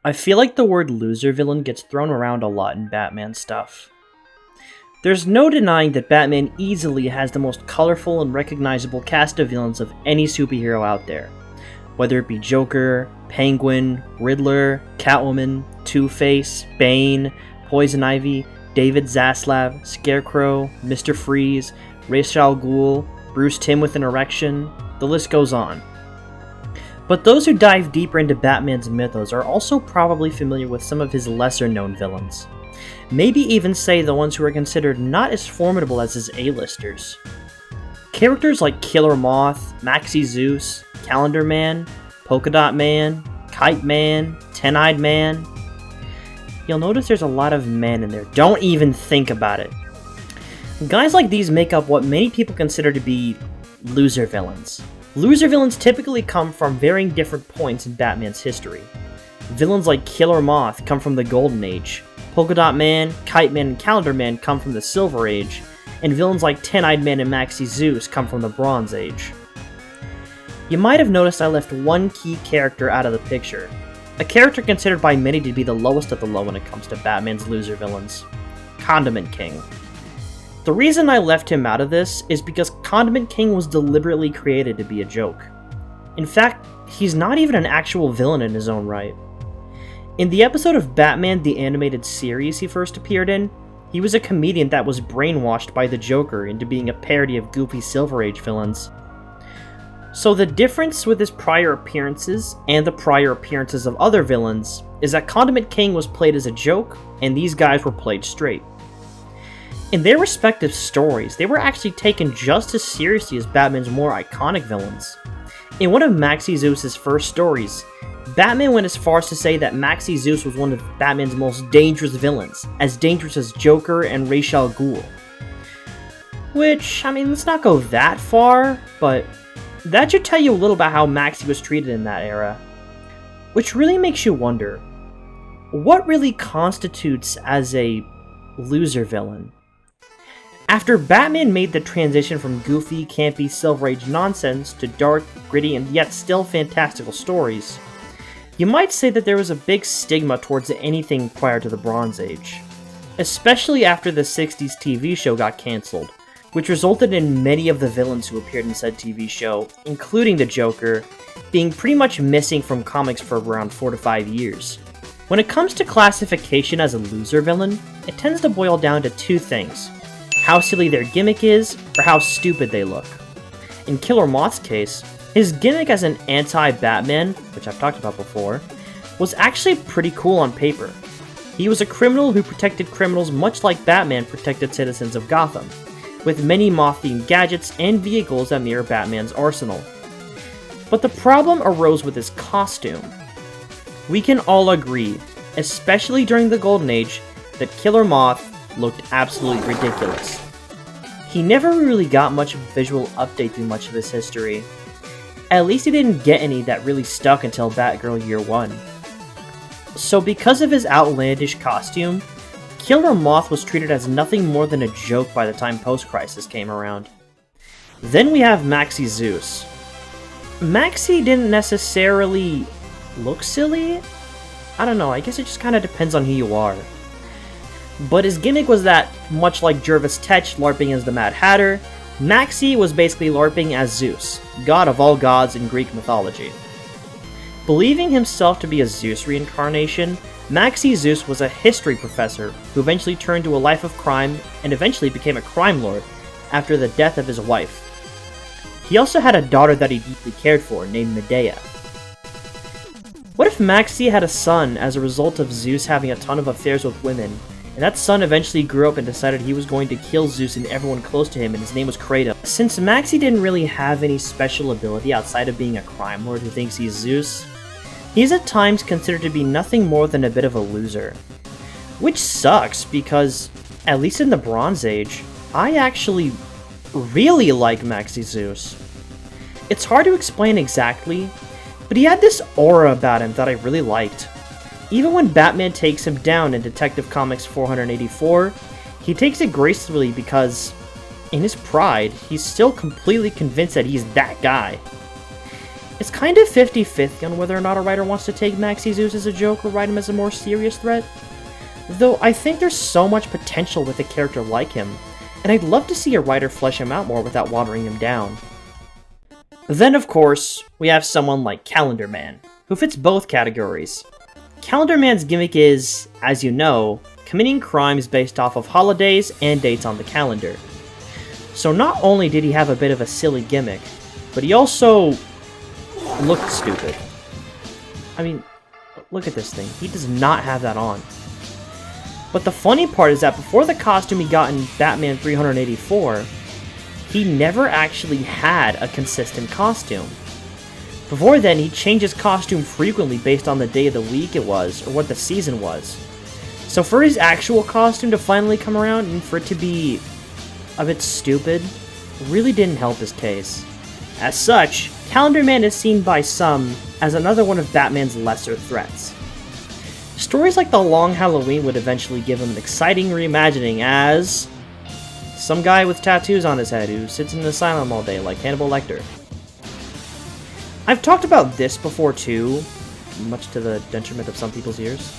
I feel like the word loser villain gets thrown around a lot in Batman stuff. There's no denying that Batman easily has the most colorful and recognizable cast of villains of any superhero out there. Whether it be Joker, Penguin, Riddler, Catwoman, Two-Face, Bane, Poison Ivy, David Zaslav, Scarecrow, Mr. Freeze, Ra's al Ghul, Bruce Timm with an erection, the list goes on. But those who dive deeper into Batman's mythos are also probably familiar with some of his lesser-known villains. Maybe even say the ones who are considered not as formidable as his A-listers. Characters like Killer Moth, Maxi Zeus, Calendar Man, Polka Dot Man, Kite Man, Ten-Eyed Man. You'll notice there's a lot of men in there. Don't even think about it. Guys like these make up what many people consider to be loser villains. Loser villains typically come from varying different points in Batman's history. Villains like Killer Moth come from the Golden Age, Polka Dot Man, Kite Man, and Calendar Man come from the Silver Age, and villains like Ten-Eyed Man and Maxi Zeus come from the Bronze Age. You might have noticed I left one key character out of the picture, a character considered by many to be the lowest of the low when it comes to Batman's loser villains, Condiment King. The reason I left him out of this is because Condiment King was deliberately created to be a joke. In fact, he's not even an actual villain in his own right. In the episode of Batman the Animated Series he first appeared in, he was a comedian that was brainwashed by the Joker into being a parody of goofy Silver Age villains. So the difference with his prior appearances and the prior appearances of other villains is that Condiment King was played as a joke, and these guys were played straight. In their respective stories, they were actually taken just as seriously as Batman's more iconic villains. In one of Maxi Zeus' first stories, Batman went as far as to say that Maxi Zeus was one of Batman's most dangerous villains, as dangerous as Joker and Ra's al Ghul. Which, let's not go that far, but that should tell you a little about how Maxi was treated in that era. Which really makes you wonder, what really constitutes as a loser villain? After Batman made the transition from goofy, campy Silver Age nonsense to dark, gritty, and yet still fantastical stories, you might say that there was a big stigma towards anything prior to the Bronze Age, especially after the 60s TV show got cancelled, which resulted in many of the villains who appeared in said TV show, including the Joker, being pretty much missing from comics for around 4 to 5 years. When it comes to classification as a loser villain, it tends to boil down to two things: how silly their gimmick is, or how stupid they look. In Killer Moth's case, his gimmick as an anti-Batman, which I've talked about before, was actually pretty cool on paper. He was a criminal who protected criminals much like Batman protected citizens of Gotham, with many moth-themed gadgets and vehicles that mirror Batman's arsenal. But the problem arose with his costume. We can all agree, especially during the Golden Age, that Killer Moth looked absolutely ridiculous. He never really got much of a visual update through much of his history. At least he didn't get any that really stuck until Batgirl Year 1. So because of his outlandish costume, Killer Moth was treated as nothing more than a joke by the time Post-Crisis came around. Then we have Maxi Zeus. Maxi didn't necessarily look silly? I don't know, I guess it just kinda depends on who you are. But his gimmick was that, much like Jervis Tetch LARPing as the Mad Hatter, Maxi was basically LARPing as Zeus, god of all gods in Greek mythology. Believing himself to be a Zeus reincarnation, Maxi Zeus was a history professor who eventually turned to a life of crime and eventually became a crime lord after the death of his wife. He also had a daughter that he deeply cared for, named Medea. What if Maxi had a son as a result of Zeus having a ton of affairs with women, and that son eventually grew up and decided he was going to kill Zeus and everyone close to him, and his name was Kratos? Since Maxi didn't really have any special ability outside of being a crime lord who thinks he's Zeus, he's at times considered to be nothing more than a bit of a loser. Which sucks, because, at least in the Bronze Age, I actually really like Maxi Zeus. It's hard to explain exactly, but he had this aura about him that I really liked. Even when Batman takes him down in Detective Comics 484, he takes it gracefully because, in his pride, he's still completely convinced that he's that guy. It's kind of 50-50 on whether or not a writer wants to take Maxi Zeus as a joke or write him as a more serious threat. Though I think there's so much potential with a character like him, and I'd love to see a writer flesh him out more without watering him down. Then, of course, we have someone like Calendar Man, who fits both categories. Calendar Man's gimmick is, as you know, committing crimes based off of holidays and dates on the calendar. So not only did he have a bit of a silly gimmick, but he also looked stupid. I mean, look at this thing. He does not have that on. But the funny part is that before the costume he got in Batman 384, he never actually had a consistent costume. Before then, he changed his costume frequently based on the day of the week it was, or what the season was. So for his actual costume to finally come around and for it to be a bit stupid, really didn't help his case. As such, Calendar Man is seen by some as another one of Batman's lesser threats. Stories like The Long Halloween would eventually give him an exciting reimagining as some guy with tattoos on his head who sits in an asylum all day like Hannibal Lecter. I've talked about this before too, much to the detriment of some people's ears,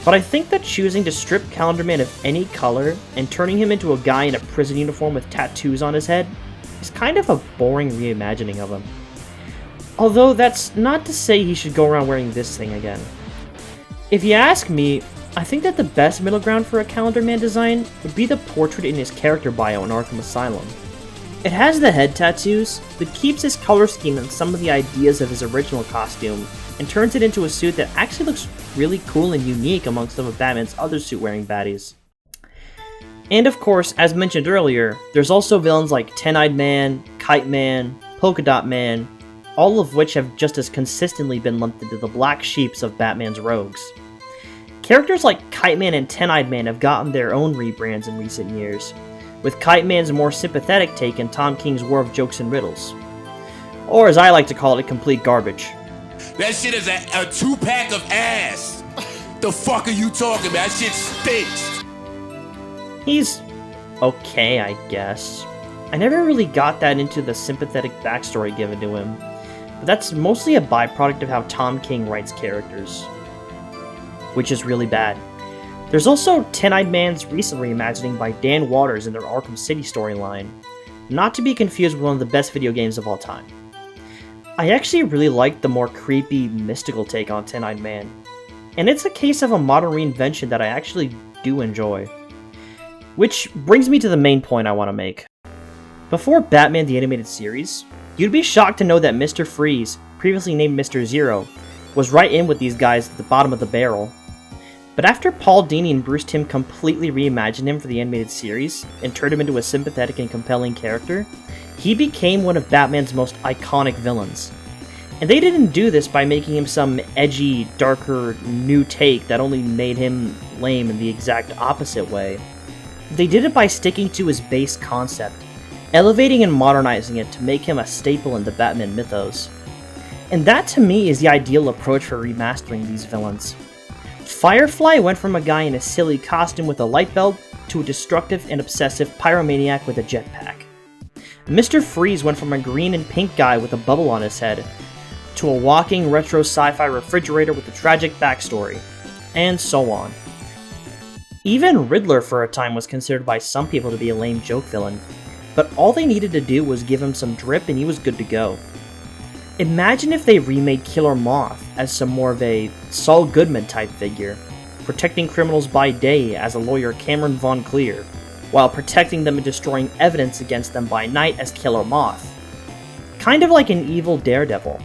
but I think that choosing to strip Calendar Man of any color and turning him into a guy in a prison uniform with tattoos on his head is kind of a boring reimagining of him. Although that's not to say he should go around wearing this thing again. If you ask me, I think that the best middle ground for a Calendar Man design would be the portrait in his character bio in Arkham Asylum. It has the head tattoos, but keeps his color scheme and some of the ideas of his original costume, and turns it into a suit that actually looks really cool and unique amongst some of Batman's other suit-wearing baddies. And of course, as mentioned earlier, there's also villains like Ten-Eyed Man, Kite Man, Polka Dot Man, all of which have just as consistently been lumped into the black sheeps of Batman's rogues. Characters like Kite Man and Ten-Eyed Man have gotten their own rebrands in recent years, with Kite Man's more sympathetic take in Tom King's War of Jokes and Riddles. Or as I like to call it, complete garbage. That shit is a 2-pack of ass. The fuck are you talking about? That shit stinks. He's okay, I guess. I never really got that into the sympathetic backstory given to him, but that's mostly a byproduct of how Tom King writes characters, which is really bad. There's also Ten-Eyed Man's recent reimagining by Dan Waters in their Arkham City storyline, not to be confused with one of the best video games of all time. I actually really like the more creepy, mystical take on Ten-Eyed Man, and it's a case of a modern reinvention that I actually do enjoy. Which brings me to the main point I want to make. Before Batman the Animated Series, you'd be shocked to know that Mr. Freeze, previously named Mr. Zero, was right in with these guys at the bottom of the barrel. But after Paul Dini and Bruce Timm completely reimagined him for the animated series, and turned him into a sympathetic and compelling character, he became one of Batman's most iconic villains. And they didn't do this by making him some edgy, darker, new take that only made him lame in the exact opposite way. They did it by sticking to his base concept, elevating and modernizing it to make him a staple in the Batman mythos. And that to me is the ideal approach for remastering these villains. Firefly went from a guy in a silly costume with a light bulb to a destructive and obsessive pyromaniac with a jetpack. Mr. Freeze went from a green and pink guy with a bubble on his head to a walking retro sci-fi refrigerator with a tragic backstory, and so on. Even Riddler for a time was considered by some people to be a lame joke villain, but all they needed to do was give him some drip and he was good to go. Imagine if they remade Killer Moth as some more of a Saul Goodman type figure, protecting criminals by day as a lawyer Cameron Von Clear, while protecting them and destroying evidence against them by night as Killer Moth. Kind of like an evil Daredevil.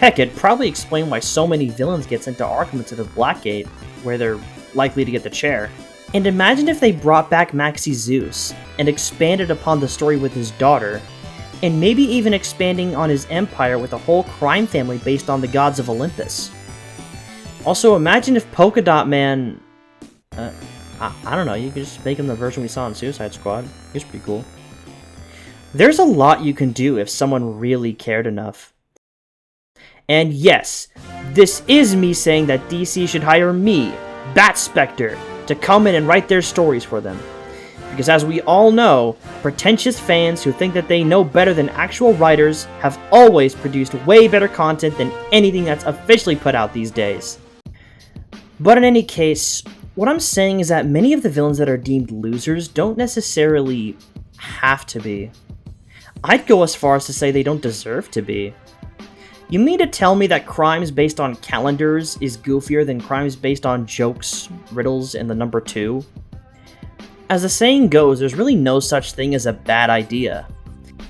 Heck, it'd probably explain why so many villains get sent to Arkham instead of Blackgate, where they're likely to get the chair. And imagine if they brought back Maxi Zeus, and expanded upon the story with his daughter, and maybe even expanding on his empire with a whole crime family based on the gods of Olympus. Also, imagine if Polka Dot Man... I don't know, you could just make him the version we saw in Suicide Squad. He was pretty cool. There's a lot you can do if someone really cared enough. And yes, this is me saying that DC should hire me, Specter, to come in and write their stories for them. Because as we all know, pretentious fans who think that they know better than actual writers have always produced way better content than anything that's officially put out these days. But in any case, what I'm saying is that many of the villains that are deemed losers don't necessarily have to be. I'd go as far as to say they don't deserve to be. You mean to tell me that crimes based on calendars is goofier than crimes based on jokes, riddles, and the number 2? As the saying goes, there's really no such thing as a bad idea.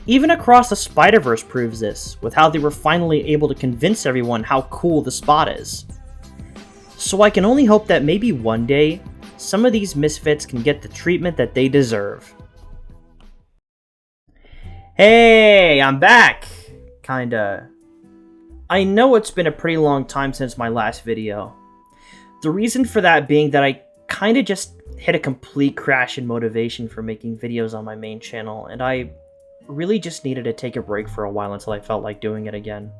Even Across the Spider-Verse proves this, with how they were finally able to convince everyone how cool the Spot is. So I can only hope that maybe one day, some of these misfits can get the treatment that they deserve. Hey, I'm back! Kinda. I know it's been a pretty long time since my last video. The reason for that being that I kinda just hit a complete crash in motivation for making videos on my main channel, and I really just needed to take a break for a while until I felt like doing it again.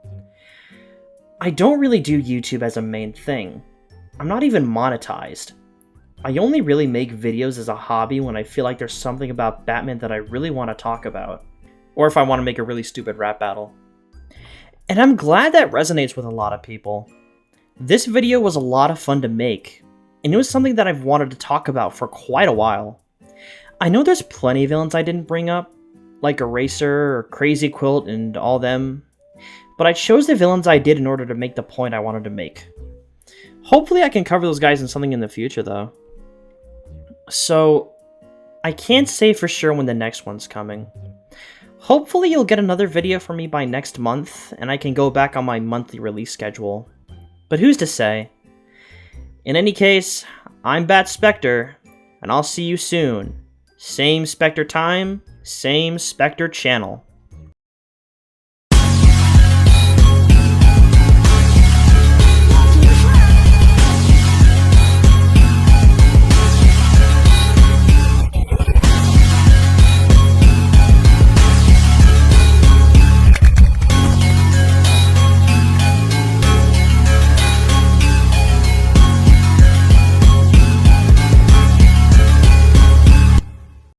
I don't really do YouTube as a main thing. I'm not even monetized. I only really make videos as a hobby when I feel like there's something about Batman that I really want to talk about, or if I want to make a really stupid rap battle. And I'm glad that resonates with a lot of people. This video was a lot of fun to make, and it was something that I've wanted to talk about for quite a while. I know there's plenty of villains I didn't bring up, like Eraser or Crazy Quilt and all them, but I chose the villains I did in order to make the point I wanted to make. Hopefully I can cover those guys in something in the future though. So, I can't say for sure when the next one's coming. Hopefully you'll get another video from me by next month, and I can go back on my monthly release schedule. But who's to say? In any case, I'm Specter, and I'll see you soon. Same Specter time, same Specter channel.